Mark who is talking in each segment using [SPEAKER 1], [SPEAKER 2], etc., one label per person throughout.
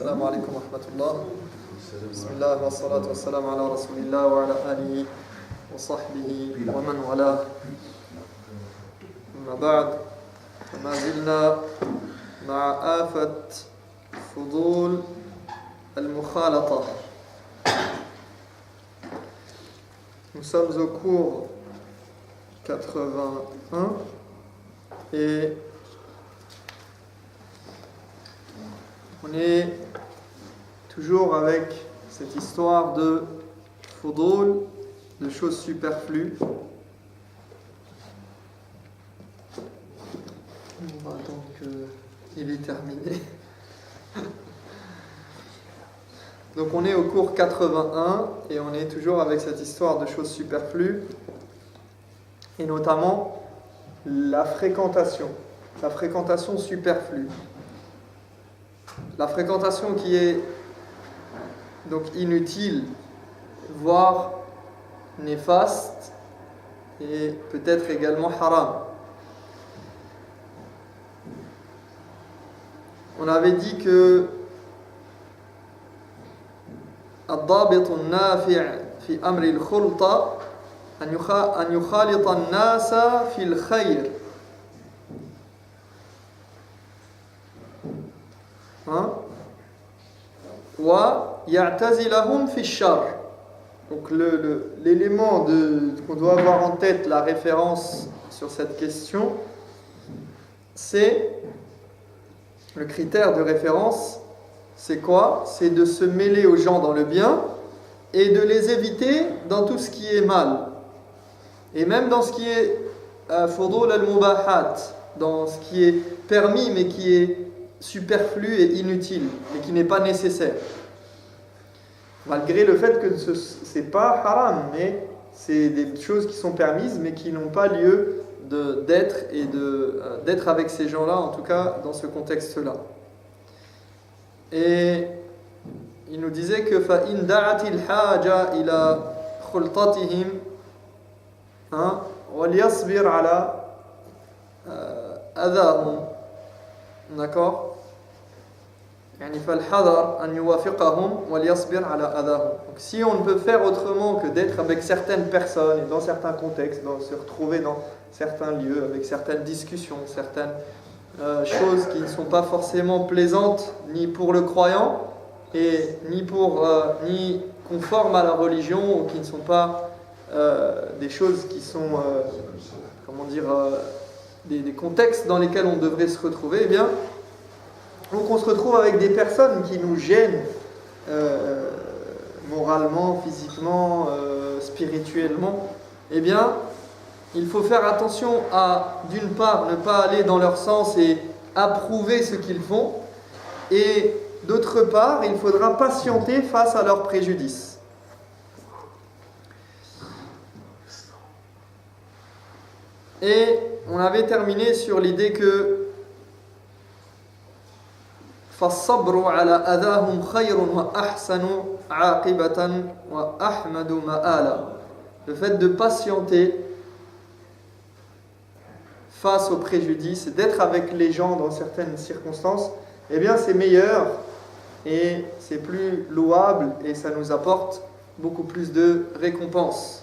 [SPEAKER 1] السلام عليكم ورحمة الله. بسم الله والصلاة والسلام على رسول الله وعلى آله وصحبه ومن والاه. أما بعد فما زلنا مع آفة فضول المخالطة. Nous sommes au cours 81 et on est toujours avec cette histoire de fudul, de choses superflues. On va attendre qu'il est terminé. Donc on est au cours 81 et on est toujours avec cette histoire de choses superflues et notamment la fréquentation superflue. La fréquentation qui est donc inutile, voire néfaste et peut-être également haram. On avait dit que الضابط النافع في أمر الخلطة أن يخالط الناس في الخير. ويعتزلهم في الشر. Donc l'élément qu'on doit avoir en tête, la référence sur cette question, c'est le critère de référence. C'est quoi? C'est de se mêler aux gens dans le bien et de les éviter dans tout ce qui est mal. Et même dans ce qui est fudul al-mubahat, dans ce qui est permis mais qui est superflu et inutile, mais qui n'est pas nécessaire. Malgré le fait que ce n'est pas haram, mais c'est des choses qui sont permises mais qui n'ont pas lieu d'être avec ces gens-là, en tout cas dans ce contexte-là. Et il nous disait que فَإِنْ دَعَتِ الْحَاجَةِ إِلَى خُلْطَتِهِمْ وَلْيَصْبِرْ عَلَى أَذَاهُمْ. D'accord? يعني فَالْحَذَرْ أَنْ يُوَافِقَهُمْ وَلْيَصْبِرْ عَلَى أَذَاهُمْ. Donc si on ne peut faire autrement que d'être avec certaines personnes et dans certains contextes, se retrouver dans certains lieux, avec certaines discussions, certaines choses qui ne sont pas forcément plaisantes ni pour le croyant et ni conformes à la religion, ou qui ne sont pas des choses qui sont des contextes dans lesquels on devrait se retrouver, eh bien donc on se retrouve avec des personnes qui nous gênent moralement, physiquement, spirituellement, eh bien il faut faire attention à, d'une part, ne pas aller dans leur sens et approuver ce qu'ils font, et d'autre part, il faudra patienter face à leurs préjudices. Et on avait terminé sur l'idée que فَالصَّبْرُ عَلَى أَذَاهُمْ خَيْرٌ وَأَحْسَنُ عَاقِبَةً وَأَحْمَدُ مَآلًا. Le fait de patienter face aux préjudices, d'être avec les gens dans certaines circonstances, eh bien c'est meilleur et c'est plus louable et ça nous apporte beaucoup plus de récompenses.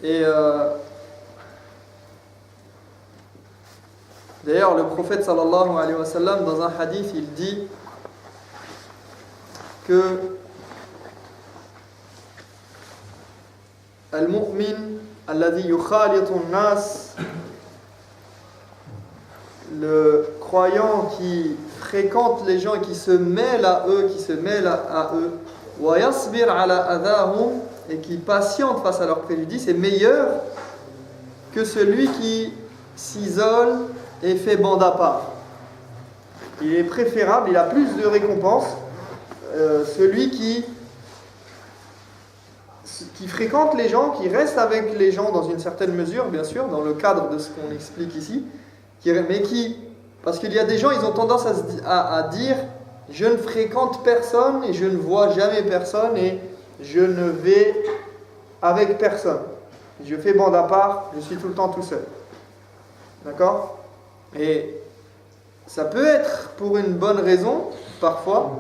[SPEAKER 1] Et d'ailleurs, le prophète sallallahu alayhi wa sallam, dans un hadith, il dit que al-mu'min alladhi yukhalitu an-nas, le croyant qui fréquente les gens et qui se mêle à eux, wa yasbir ala adahum, et qui patiente face à leurs préjudices, est meilleur que celui qui s'isole et fait bande à part. Il est préférable, il a plus de récompenses, celui qui fréquente les gens, qui reste avec les gens dans une certaine mesure, bien sûr, dans le cadre de ce qu'on explique ici, parce qu'il y a des gens, ils ont tendance à dire je ne fréquente personne et je ne vois jamais personne et je ne vais avec personne. Je fais bande à part, je suis tout le temps tout seul. D'accord? Et ça peut être pour une bonne raison, parfois,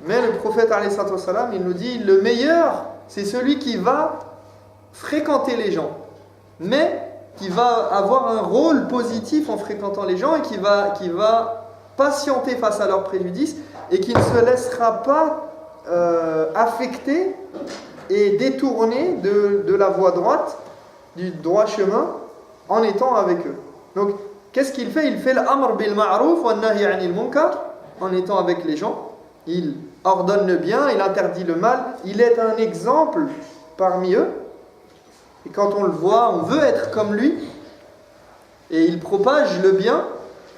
[SPEAKER 1] mais le prophète, alayhi salatu wassalam, il nous dit, le meilleur, c'est celui qui va fréquenter les gens, mais qui va avoir un rôle positif en fréquentant les gens et qui va patienter face à leurs préjudices et qui ne se laissera pas affecter et détourner de la voie droite, du droit chemin, en étant avec eux. Donc, qu'est-ce qu'il fait? Il fait l'amr bil ma'ruf wa nahy anil munkar, en étant avec les gens. Il ordonne le bien, il interdit le mal, il est un exemple parmi eux. Et quand on le voit, on veut être comme lui. Et il propage le bien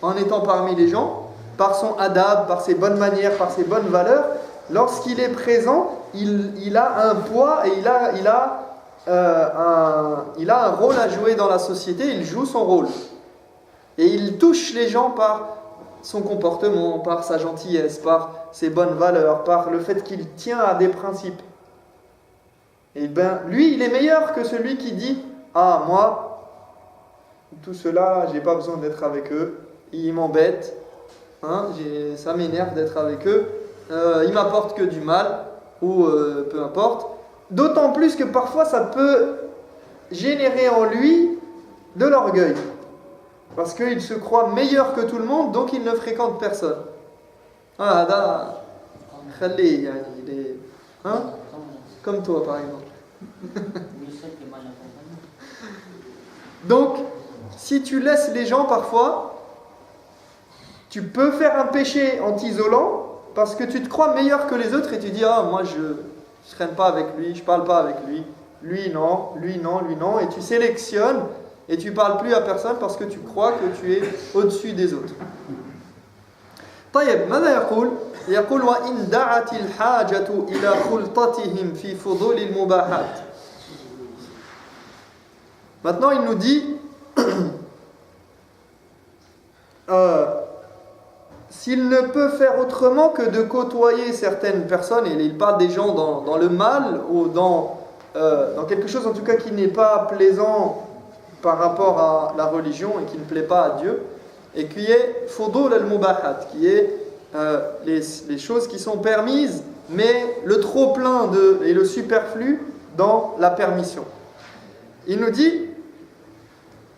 [SPEAKER 1] en étant parmi les gens, par son adab, par ses bonnes manières, par ses bonnes valeurs. Lorsqu'il est présent, il a un poids et il a un rôle à jouer dans la société, il joue son rôle. Et il touche les gens par son comportement, par sa gentillesse, par ses bonnes valeurs, par le fait qu'il tient à des principes. Et bien, lui, il est meilleur que celui qui dit « Ah, moi, tout cela, j'ai pas besoin d'être avec eux, ils m'embêtent, hein, ça m'énerve d'être avec eux, ils m'apportent que du mal, ou peu importe. » D'autant plus que parfois, ça peut générer en lui de l'orgueil. Parce qu'il se croit meilleur que tout le monde, donc il ne fréquente personne. Ah, là, il est, hein? Comme toi, par exemple. Donc, si tu laisses les gens parfois, tu peux faire un péché en t'isolant parce que tu te crois meilleur que les autres et tu dis ah moi je ne traîne pas avec lui, je ne parle pas avec lui, lui non, lui non, lui non, et tu sélectionnes et tu ne parles plus à personne parce que tu crois que tu es au-dessus des autres. طيب ماذا يقول؟ يقول وإن دعت الحاجة إلى خلطتهم في فضول المباحات. Maintenant il nous dit s'il ne peut faire autrement que de côtoyer certaines personnes, et il parle des gens dans le mal ou dans quelque chose en tout cas qui n'est pas plaisant par rapport à la religion et qui ne plaît pas à Dieu, et qui est fudul al-mubahat, qui est les choses qui sont permises, mais le trop-plein et le superflu dans la permission. Il nous dit,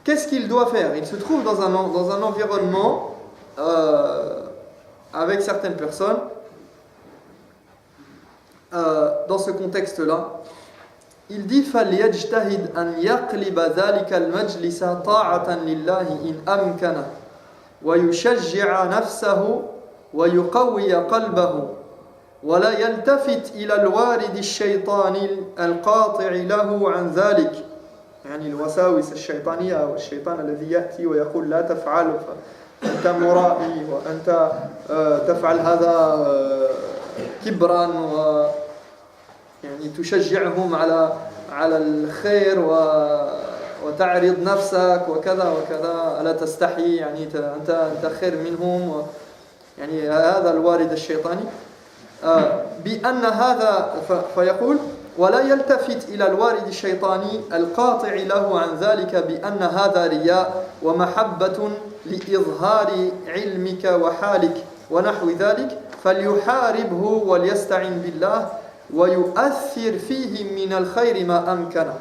[SPEAKER 1] qu'est-ce qu'il doit faire? Il se trouve dans un environnement avec certaines personnes, dans ce contexte-là, il dit فَلْيَجْتَهِدْ أَنْ يَقْلِبَ ذَلِكَ الْمَجْلِسَ طَاعَةً لِلَّهِ إِنْ أَمْكَنَهُ وَيُشَجِّعَ نَفْسَهُ وَيُقَوِّيَ قَلْبَهُ وَلَا يَلْتَفِتْ إِلَى الْوَارِدِ الشَّيْطَانِ الْقَاطِعِ لَهُ عَنْ ذَلِكَ يعني الوساوس الشيطانية أو الشيطان الذي يأتي ويقول لا تفعل أنت مرائي وأنت تفعل هذا كبرا يعني تشجعهم على الخير وتعرض نفسك وكذا وكذا ألا تستحي يعني أنت خير منهم يعني هذا الوارد الشيطاني بأن هذا فيقول ولا يلتفت إلى الوارد الشيطاني القاطع له عن ذلك بأن هذا رياء ومحبة لإظهار علمك وحالك ونحو ذلك فليحاربه وليستعن بالله ويؤثر فيه من الخير ما أمكنه.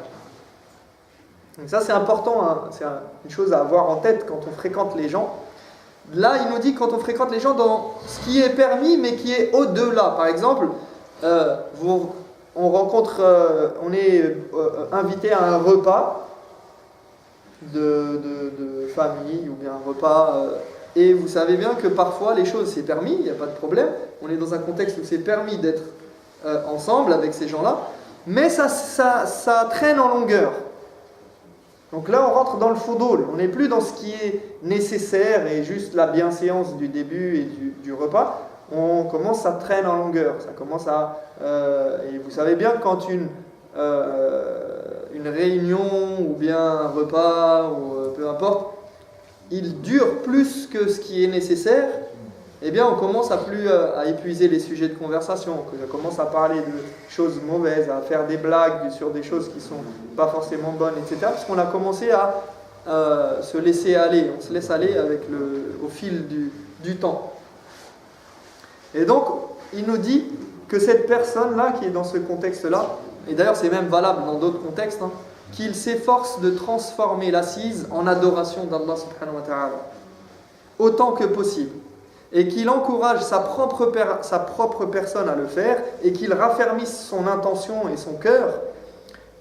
[SPEAKER 1] Donc ça c'est important, hein, c'est une chose à avoir en tête quand on fréquente les gens. Là il nous dit quand on fréquente les gens dans ce qui est permis mais qui est au-delà. Par exemple, on est invité à un repas de famille ou bien un repas et vous savez bien que parfois les choses c'est permis, il n'y a pas de problème, on est dans un contexte où c'est permis d'être ensemble avec ces gens-là, mais ça traîne en longueur. Donc là on rentre dans le fudul, on n'est plus dans ce qui est nécessaire et juste la bienséance du début et du repas. On commence à traîner en longueur, ça commence et vous savez bien quand une réunion ou bien un repas ou peu importe, il dure plus que ce qui est nécessaire, eh bien on commence à épuiser les sujets de conversation, on commence à parler de choses mauvaises, à faire des blagues sur des choses qui ne sont pas forcément bonnes, etc. Parce qu'on a commencé à se laisser aller, on se laisse aller au fil du temps. Et donc, il nous dit que cette personne-là qui est dans ce contexte-là, et d'ailleurs c'est même valable dans d'autres contextes, qu'il s'efforce de transformer l'assise en adoration d'Allah subhanahu wa ta'ala, autant que possible, et qu'il encourage sa propre personne à le faire, et qu'il raffermisse son intention et son cœur,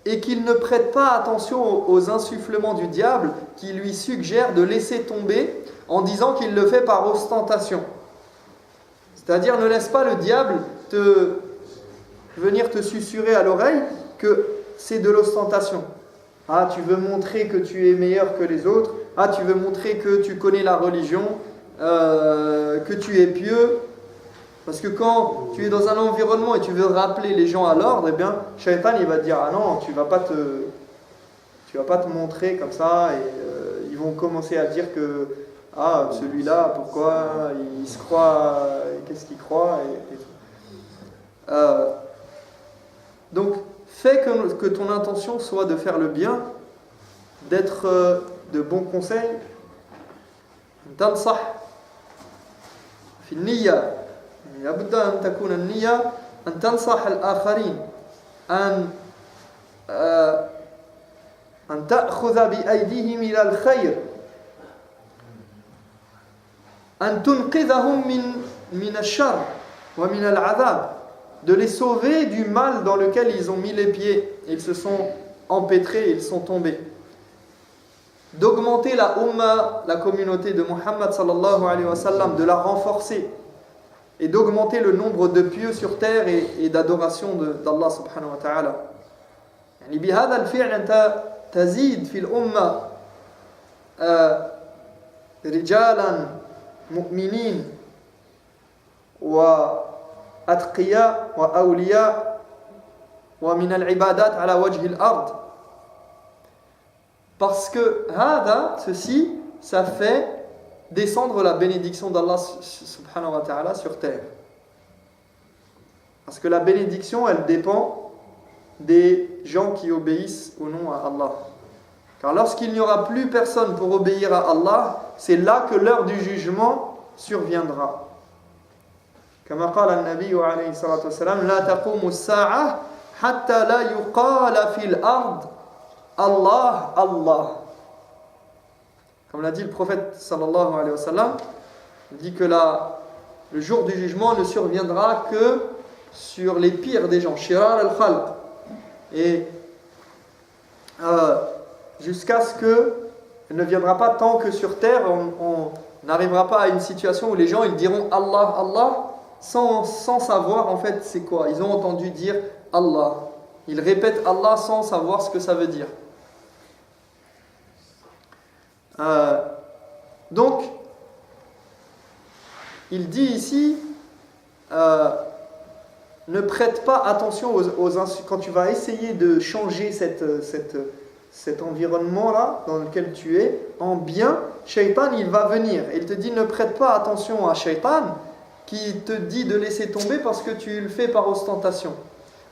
[SPEAKER 1] et qu'il ne prête pas attention aux insufflements du diable qui lui suggèrent de laisser tomber en disant qu'il le fait par ostentation. C'est-à-dire, ne laisse pas le diable venir te susurrer à l'oreille que c'est de l'ostentation. Ah, tu veux montrer que tu es meilleur que les autres. Ah, tu veux montrer que tu connais la religion, que tu es pieux. Parce que quand tu es dans un environnement et tu veux rappeler les gens à l'ordre, eh bien, Shaitan, il va te dire, ah non, tu vas pas te montrer comme ça. Et ils vont commencer à dire que, ah, celui-là, pourquoi il se croit, qu'est-ce qu'il croit et tout. Donc, fais que ton intention soit de faire le bien, d'être de bons conseils. Tansah fi niyya. لابد أن تكون النية أن تنصح الآخرين أن تأخذ بأيديهم إلى الخير أن تنقذهم من الشر ومن العذاب, de les sauver du mal dans lequel ils ont mis les pieds, ils se sont empêtrés, ils sont tombés, d'augmenter la umma, la communauté de Muhammad sallallahu alayhi wa sallam, de la renforcer et d'augmenter le nombre de pieux sur terre et d'adoration d'Allah subhanahu wa ta'ala. يعني بهذا الفعل أنت تزيد في الأمة رجالا مؤمنين وأتقياء وأولياء ومن العبادات على وجه الأرض. Parce que ceci, ça fait descendre la bénédiction d'Allah subhanahu wa ta'ala sur terre. Parce que la bénédiction, elle dépend des gens qui obéissent ou non à Allah. Car lorsqu'il n'y aura plus personne pour obéir à Allah, c'est là que l'heure du jugement surviendra. كما قال النبي عليه الصلاة والسلام لا تقوم الساعة حتى لا يقال في الأرض Allah, Allah. Comme l'a dit le prophète sallallahu alayhi wa sallam, il dit que le jour du jugement ne surviendra que sur les pires des gens, shirar al-khalq, et jusqu'à ce que il ne viendra pas tant que sur terre on n'arrivera pas à une situation où les gens ils diront Allah, Allah sans savoir en fait c'est quoi. Ils ont entendu dire Allah, ils répètent Allah sans savoir ce que ça veut dire. Donc, il dit ici, ne prête pas attention quand tu vas essayer de changer cet environnement-là dans lequel tu es en bien. Shaitan, il va venir. Il te dit, ne prête pas attention à Shaitan qui te dit de laisser tomber parce que tu le fais par ostentation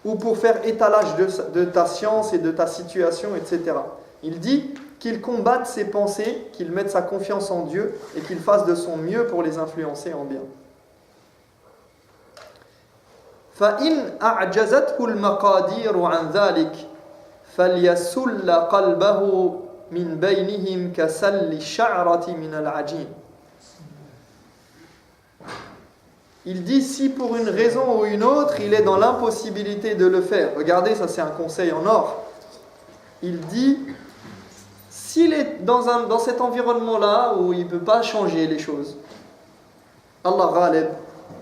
[SPEAKER 1] ou pour faire étalage de ta science et de ta situation, etc. Il dit qu'il combatte ses pensées, qu'il mette sa confiance en Dieu et qu'il fasse de son mieux pour les influencer en bien. فَإِنْ أَعْجَزَتْهُ الْمَقَادِيرُ عَنْ ذَلِكَ فَلْيَسُلَّ قَلْبَهُ مِنْ بَيْنِهِمْ كَسَلِّ الشَّعْرَةِ مِنَ الْعَجِينِ. Il dit si pour une raison ou une autre il est dans l'impossibilité de le faire. Regardez, ça c'est un conseil en or. Il dit s'il est dans cet environnement-là où il ne peut pas changer les choses, Allah ghalib,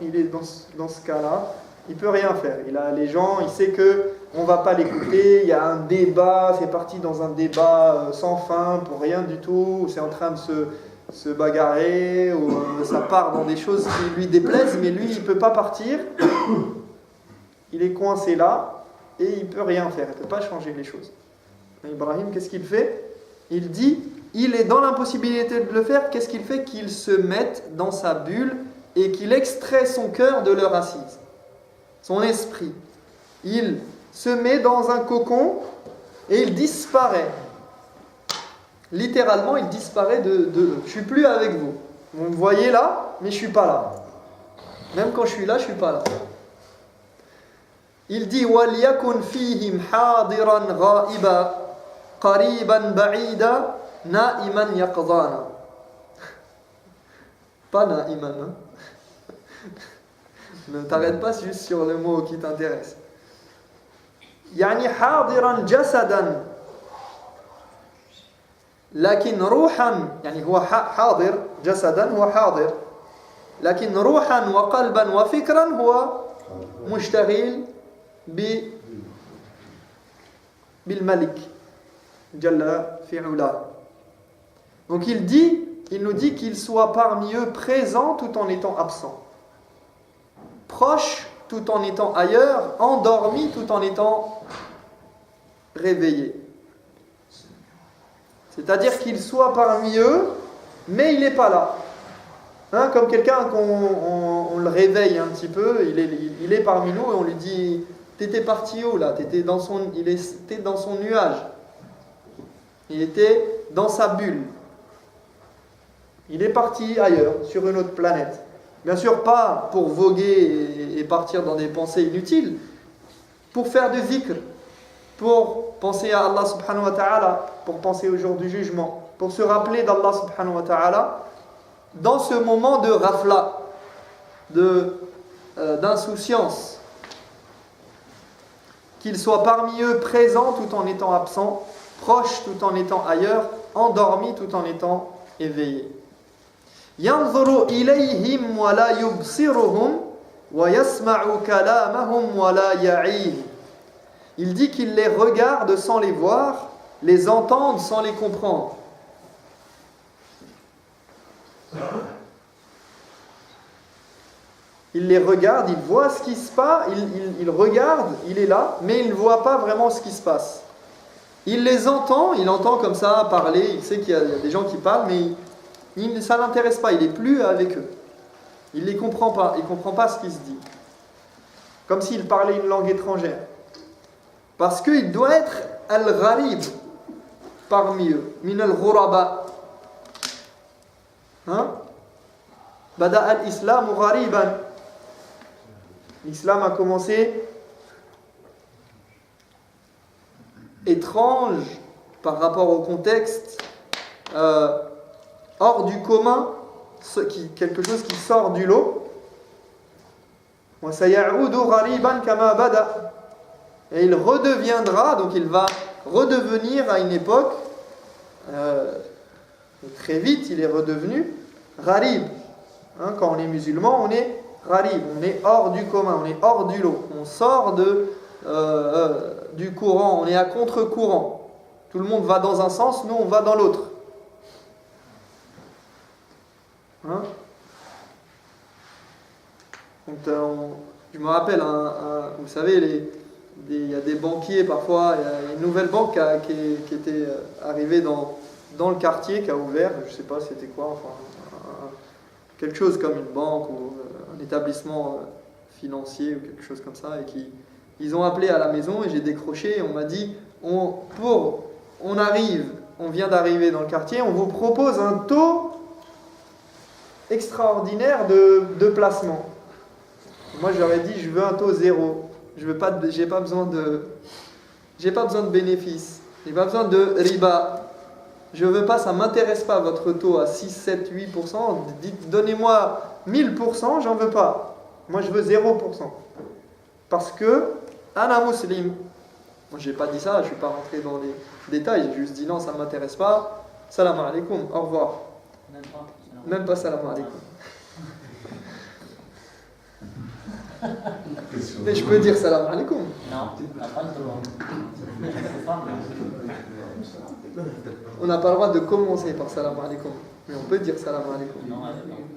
[SPEAKER 1] il est dans ce cas-là, il ne peut rien faire. Il a les gens, il sait qu'on ne va pas l'écouter, il y a un débat, c'est parti dans un débat sans fin pour rien du tout, c'est en train de se bagarrer, ou ça part dans des choses qui lui déplaisent, mais lui il ne peut pas partir, il est coincé là et il ne peut rien faire, il ne peut pas changer les choses. Ibrahim, qu'est-ce qu'il fait? Il dit, il est dans l'impossibilité de le faire, qu'est-ce qu'il fait? Qu'il se mette dans sa bulle et qu'il extrait son cœur de leur assise, son esprit. Il se met dans un cocon et il disparaît. Littéralement, il disparaît de eux. Je ne suis plus avec vous. Vous me voyez là, mais je ne suis pas là. Même quand je suis là, je ne suis pas là. Il dit وَلْيَكُنْ فِيهِمْ حَاضِرًا غَائِبًا قَرِيبًا بَعِيدًا نَائِمًا يَقْظَانًا. Pas na'iman. Hein? Ne t'arrête pas juste sur le mot qui t'intéresse. يعني حاضرا جسدا لكن روحا يعني هو حاضر جسدا هو حاضر لكن روحا وقلبا وفكرا هو مشتغل بالملك جل في علاه. Donc il nous dit qu'il soit parmi eux présent tout en étant absent, proche tout en étant ailleurs, endormi tout en étant réveillé. C'est-à-dire qu'il soit parmi eux, mais il n'est pas là. Hein, comme quelqu'un qu'on le réveille un petit peu, il est parmi nous et on lui dit « T'étais parti où là ? Il était dans son nuage. Il était dans sa bulle. Il est parti ailleurs, sur une autre planète. » Bien sûr, pas pour voguer et partir dans des pensées inutiles, pour faire du zikr, pour penser à Allah subhanahu wa ta'ala, pour penser au jour du jugement, pour se rappeler d'Allah subhanahu wa ta'ala, dans ce moment de rafla, d'insouciance, qu'il soit parmi eux présent tout en étant absent, proche tout en étant ailleurs, endormi tout en étant éveillé. ينظر إليهم ولا يبصرهم ويسمع كلامهم ولا يعيه. Il dit qu'il les regarde sans les voir, les entendre sans les comprendre. Il les regarde, il voit ce qui se passe, il regarde, il est là, mais il ne voit pas vraiment ce qui se passe. Il les entend, il entend comme ça parler, il sait qu'il y a des gens qui parlent, mais ça ne l'intéresse pas, il n'est plus avec eux. Il ne les comprend pas, il ne comprend pas ce qui se dit. Comme s'il parlait une langue étrangère. Parce qu'il doit être al-gharib parmi eux, min al-ghuraba. Hein? Bada al-islam ghariban. L'islam a commencé étrange par rapport au contexte, hors du commun, quelque chose qui sort du lot. Et il redeviendra, donc il va redevenir à une époque, très vite il est redevenu gharib. Hein, quand on est musulman, on est gharib, on est hors du commun, on est hors du lot, on sort du courant, on est à contre-courant. Tout le monde va dans un sens, nous on va dans l'autre. Hein? Donc, je me rappelle, vous savez, il y a des banquiers parfois, il y a une nouvelle banque qui était arrivée dans le quartier, qui a ouvert, je ne sais pas c'était quoi, enfin, quelque chose comme une banque ou un établissement financier ou quelque chose comme ça, et ils ont appelé à la maison et j'ai décroché et on m'a dit on vient d'arriver dans le quartier, on vous propose un taux extraordinaire de placement. Moi je leur ai dit je veux un taux zéro, j'ai pas besoin de bénéfices, j'ai pas besoin de riba, je veux pas, ça m'intéresse pas votre taux à 6, 7, 8%, donnez-moi 1000%, j'en veux pas, moi je veux 0%, parce que ana muslim. Moi j'ai pas dit ça, je suis pas rentré dans les détails, j'ai juste dit non, ça m'intéresse pas, salam alaikum, au revoir. Même pas salam alaikum. Mais je peux dire salam alaikum.
[SPEAKER 2] Non, t'as pas le droit.
[SPEAKER 1] On n'a pas le droit de commencer par salam alaikum. Mais on peut dire salam alaikum.
[SPEAKER 2] Non, non.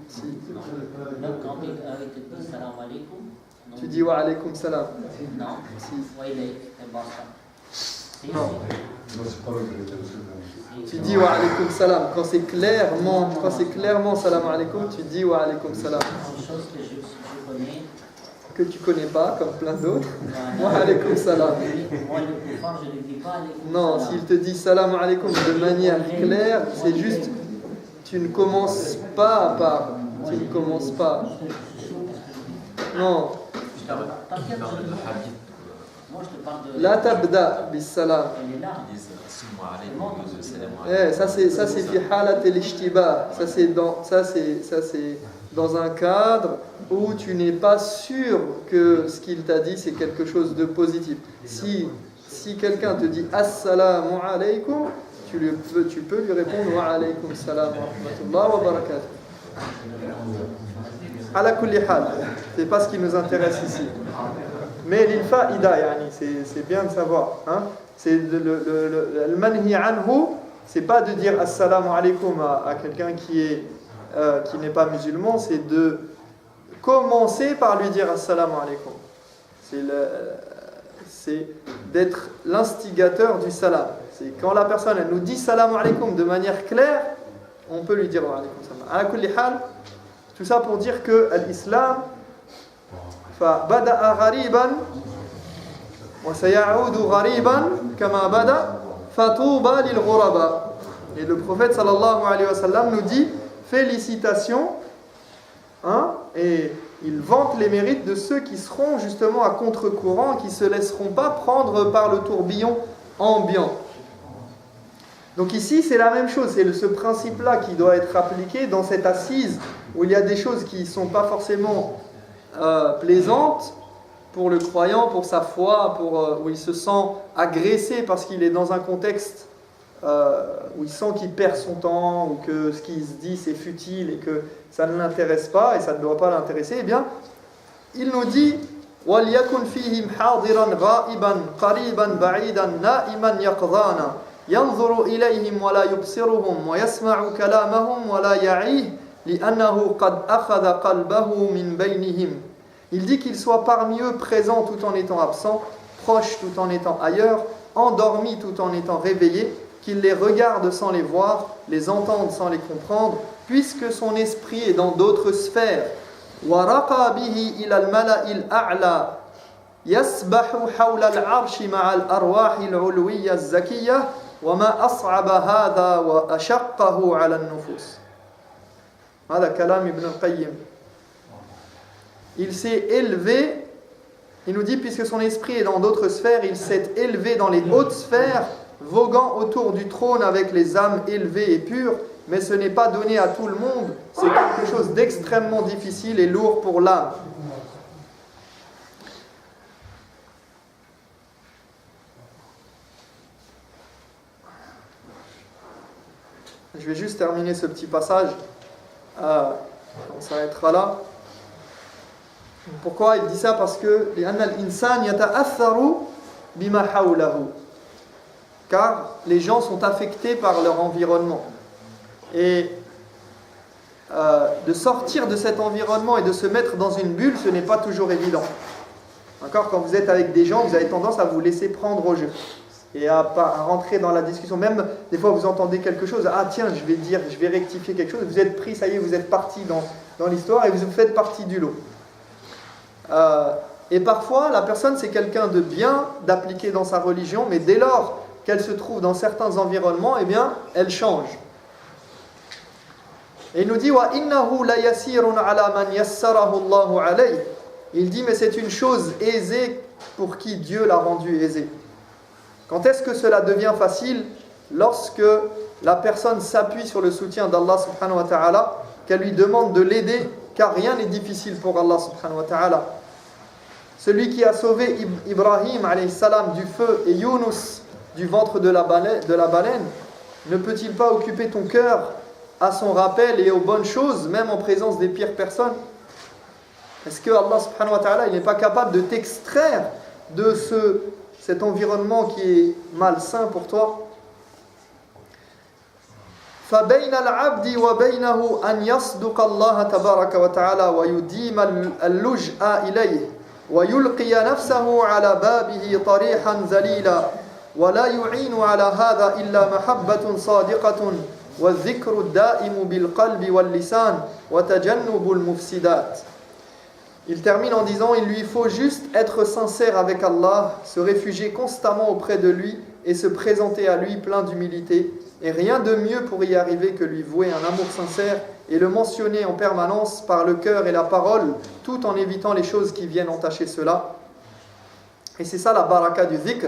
[SPEAKER 1] Si.
[SPEAKER 2] Donc quand tu dis salam alaikum,
[SPEAKER 1] tu dis wa alaikum salam.
[SPEAKER 2] Non.
[SPEAKER 1] Si.
[SPEAKER 2] Wa ilayk, c'est bon ça.
[SPEAKER 1] Non. Tu dis wa alaikum salam. Quand c'est clairement salam alaikum, tu dis wa alaikum salam.
[SPEAKER 2] chose que je connais.
[SPEAKER 1] Que tu connais pas, comme plein d'autres.
[SPEAKER 2] Voilà.
[SPEAKER 1] Wa alaykoum salam.
[SPEAKER 2] Moi, le kuffar, je ne dis pas alaykoum
[SPEAKER 1] Non,
[SPEAKER 2] salam.
[SPEAKER 1] s'il te dit salam alaykoum de manière claire, c'est juste, tu ne commences pas par. Tu ne commences pas. Non.
[SPEAKER 2] T'inquiète, moi je te parle de.
[SPEAKER 1] La tabda bis salam.
[SPEAKER 2] Elle est là.
[SPEAKER 1] Ça c'est fi halat el-ishtibah. Ça c'est dans un cadre où tu n'es pas sûr que ce qu'il t'a dit c'est quelque chose de positif. Si quelqu'un te dit assalamu alaykum, tu peux lui répondre wa alaykum salam wa rahmatullah wa barakatuh. Ala kulli hal, c'est pas ce qui nous intéresse ici. Mais l'ilfa'ida, yani, c'est bien de savoir. Hein? C'est le manhi anhu, c'est pas de dire assalamu alaykum à quelqu'un qui n'est pas musulman, c'est de commencer par lui dire assalamu alaykum. C'est d'être l'instigateur du salam. C'est quand la personne elle nous dit salamu alaykum de manière claire, on peut lui dire wa alaykum salam. Ala kulli hal, tout ça pour dire que l'islam فبدأ غريبا وسيعود غريبا كما بدأ فطوبى للغرباء. Et le prophète sallallahu alayhi wa sallam nous dit félicitations, hein, et il vante les mérites de ceux qui seront justement à contre-courant, qui ne se laisseront pas prendre par le tourbillon ambiant. Donc ici c'est la même chose, c'est ce principe-là qui doit être appliqué dans cette assise où il y a des choses qui ne sont pas forcément plaisante pour le croyant, pour sa foi, où il se sent agressé parce qu'il est dans un contexte où il sent qu'il perd son temps ou que ce qu'il se dit c'est futile et que ça ne l'intéresse pas et ça ne doit pas l'intéresser. Eh bien, il nous dit وَلْيَكُنْ فِيهِمْ حَاضِرًا غَائِبًا قَرِيبًا بَعِيدًا نَائِمًا يَقْظَانًا يَنْظُرُ إِلَيْهِمْ وَلَا يُبْصِرُهُمْ وَيَسْمَعُ كَلَامَهُمْ وَلَا يَعِيهِ لِأَنَّهُ قَدْ أَخَذَ قَلْبَهُ مِنْ بَيْنِهِمْ. Il dit qu'ils soient parmi eux présents tout en étant absents, proches tout en étant ailleurs, endormis tout en étant réveillés, qu'il les regarde sans les voir, les entende sans les comprendre, puisque son esprit est dans d'autres sphères. وَرَقَى بِهِ إِلَى الْمَلَإِ الْأَعْلَى يَسْبَحُ حَوْلَ الْعَرْشِ مَعَ الْأَرْوَاحِ الْعُلْوِيَّةِ الزَّكِيَّةِ وَمَا أَصْعَبَ هَذَا وَأَشَقَّهُ عَلَى النُّفُوسِ. هذا كلام ابن القيم. Il s'est élevé, il nous dit, puisque son esprit est dans d'autres sphères, il s'est élevé dans les hautes sphères, voguant autour du trône avec les âmes élevées et pures, mais ce n'est pas donné à tout le monde, c'est quelque chose d'extrêmement difficile et lourd pour l'âme. Je vais juste terminer ce petit passage, on s'arrêtera là. Pourquoi il dit ça? Parce que car les gens sont affectés par leur environnement. Et de sortir de cet environnement et de se mettre dans une bulle, ce n'est pas toujours évident. D'accord? Quand vous êtes avec des gens, vous avez tendance à vous laisser prendre au jeu et à rentrer dans la discussion. Même des fois, vous entendez quelque chose, ah tiens, je vais rectifier quelque chose. Vous êtes pris, ça y est, vous êtes parti dans l'histoire et vous faites partie du lot. Et parfois, la personne, c'est quelqu'un de bien, d'appliquer dans sa religion, mais dès lors qu'elle se trouve dans certains environnements, eh bien, elle change. Et il nous dit وَإِنَّهُ لَيَسِيرٌ عَلَى مَنْ يَسَّرَهُ اللَّهُ عَلَيْهِ. Il dit, mais c'est une chose aisée pour qui Dieu l'a rendu aisée. Quand est-ce que cela devient facile? Lorsque la personne s'appuie sur le soutien d'Allah subhanahu wa ta'ala, qu'elle lui demande de l'aider, car rien n'est difficile pour Allah subhanahu wa ta'ala. Celui qui a sauvé Ibrahim alayhi salam du feu et Yunus du ventre de la baleine, ne peut-il pas occuper ton cœur à son rappel et aux bonnes choses, même en présence des pires personnes? Est-ce que Allah subhanahu wa ta'ala il n'est pas capable de t'extraire de cet environnement qui est malsain pour toi? فبين العبد وبينه أن يصدق الله تبارك وتعالى ويديم اللجأ إليه ويلقي نفسه على بابه طريحا ذليلا ولا يعين على هذا إلا محبة صادقة والذكر الدائم بالقلب واللسان وتجنب المفسدات. Il termine en disant: il lui faut juste être sincère avec Allah, se réfugier constamment auprès de lui et se présenter à lui plein d'humilité. Et rien de mieux pour y arriver que lui vouer un amour sincère et le mentionner en permanence par le cœur et la parole, tout en évitant les choses qui viennent entacher cela. Et c'est ça la baraka du dhikr,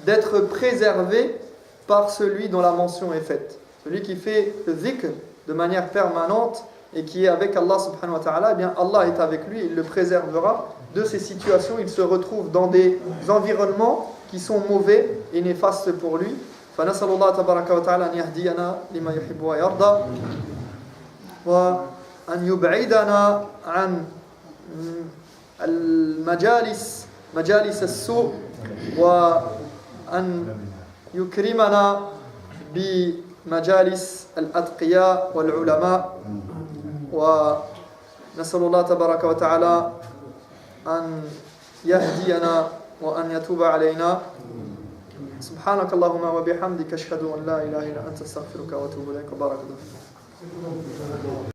[SPEAKER 1] d'être préservé par celui dont la mention est faite. Celui qui fait le dhikr de manière permanente et qui est avec Allah subhanahu wa ta'ala, eh bien Allah est avec lui, il le préservera de ces situations. Il se retrouve dans des environnements qui sont mauvais et néfastes pour lui. فنسأل الله تبارك وتعالى أن يهدينا لما يحب ويرضى وأن يبعدنا عن مجالس السوء وأن يكرمنا بمجالس الأتقياء والعلماء ونسأل الله تبارك وتعالى أن يهدينا وأن يتوب علينا سبحانك اللهم وبحمدك أشهد أن لا إله إلا أنت أستغفرك وأتوب إليك بارك الله فيك